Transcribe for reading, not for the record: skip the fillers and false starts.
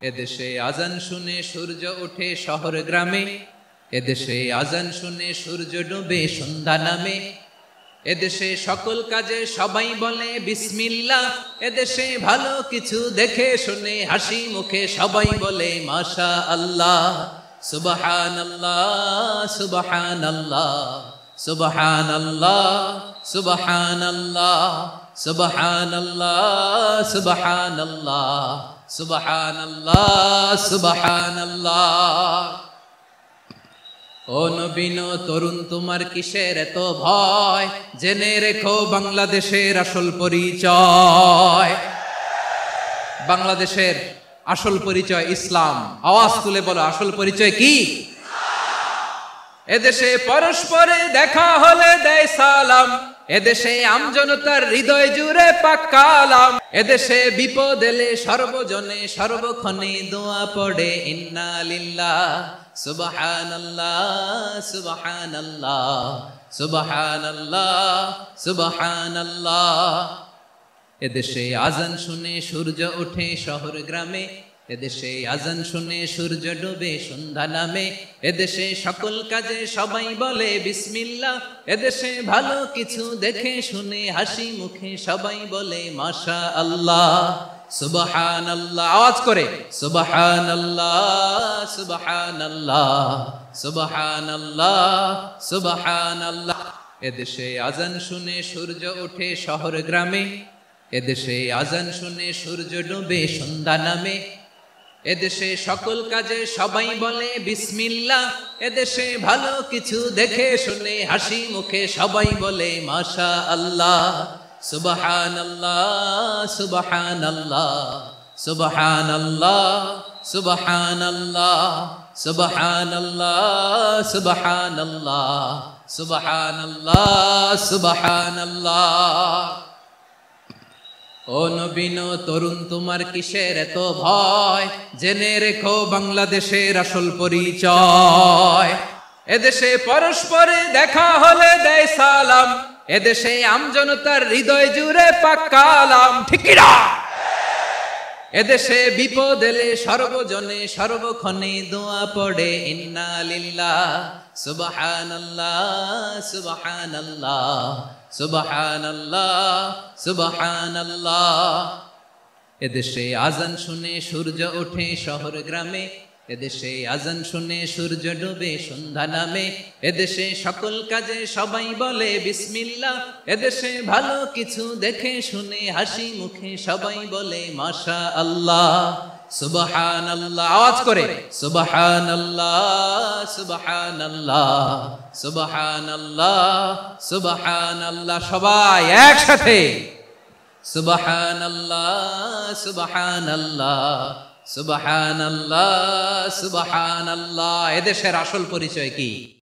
এদেশে আজান শুনে সূর্য ওঠে শহর গ্রামে, এদেশে আজান শুনে সূর্য ডুবে সন্ধ্যা নামে, এদেশে সকল কাজে সবাই বলে বিসমিল্লাহ, এদেশে ভালো কিছু দেখে শুনে হাসি মুখে সবাই বলে মাশা আল্লাহ। সুবহানাল্লাহ সুবহানাল্লাহ সুবহানাল্লাহ সুবহানাল্লাহ সুবহানাল্লাহ সুবহানাল্লাহ সুবহানাল্লাহ সুবহানাল্লাহ। ও নবীন তরুণ তোমার কিসের এত ভয়, জেনে রেখো বাংলাদেশের আসল পরিচয়। বাংলাদেশের আসল পরিচয় ইসলাম। আওয়াজ তুলে বলো, আসল পরিচয় কি? এদেশে পরস্পরে দেখা হলে দেয় সালাম, এদেশে আমজনতার হৃদয় জুড়ে পাক কালাম, এদেশে বিপদ এলে সর্বজনে সর্বক্ষণে দোয়া পড়ে ইন্না লিল্লাহ সুবহানাল্লাহ সুবহানাল্লাহ সুবহানাল্লাহ সুবহানাল্লাহ। এদেশে আজান শুনে সূর্য ওঠে শহর গ্রামে, এদেশে আজান শুনে সূর্য ডুবে সন্ধ্যা নামে, এদেশে সকল কাজে সবাই বলে বিসমিল্লাহ, এদেশে ভালো কিছু দেখে শুনে হাসি মুখে সবাই বলে মাশা আল্লাহ। সুবহানাল্লাহ, আওয়াজ করে সুবহানাল্লাহ সুবহানাল্লাহ সুবহানাল্লাহ সুবহানাল্লাহ। এদেশে আজান শুনে সূর্য ওঠে শহর গ্রামে, এদেশে আজান শুনে সূর্য ডুবে সন্ধ্যা নামে, এদেশে সকল কাজে সবাই বলে বিসমিল্লাহ, এদেশে ভালো কিছু দেখে শুনে হাসি মুখে সবাই বলে মাশা আল্লাহ। সুবহানাল্লাহ সুবহানাল্লাহ সুবহানাল্লাহ সুবহানাল্লাহ সুবহানাল্লাহ সুবহানাল্লাহ সুবহানাল্লাহ সুবহানাল্লাহ। ও নবীন তরুণ তোমার কিসের এত ভয়, জেনে রেখো বাংলাদেশের আসল পরিচয়। এদেশে পরস্পরে দেখা হলে দেয় সালাম, এদেশে আমজনতার হৃদয় জুড়ে পাক কালাম, ঠিক কি না? এদেশে বিপদ এলে সর্বজনে সর্বক্ষণে দোয়া পড়ে ইন্না লিল্লাহ সুবহানাল্লাহ সুবহানাল্লাহ সুবহানাল্লাহ সুবহানাল্লাহ। এদেশে আজান শুনে সূর্য ওঠে শহর গ্রামে, এদেশে আজান শুনে সূর্য ডুবে সন্ধ্যা নামে, এদেশে সকল কাজে সবাই বলে বিসমিল্লাহ, এদেশে ভালো কিছু দেখে শুনে হাসি মুখে সবাই বলে মাশা আল্লাহ। সুবহানাল্লাহ, আওয়াজ করে সুবহানাল্লাহ সুবহানাল্লাহ সুবহানাল্লাহ সুবহানাল্লাহ। সবাই একসাথে সুবহানাল্লাহ সুবহানাল্লাহ সুবহানাল্লাহ সুবহানাল্লাহ। এদেশের আসল পরিচয় কি?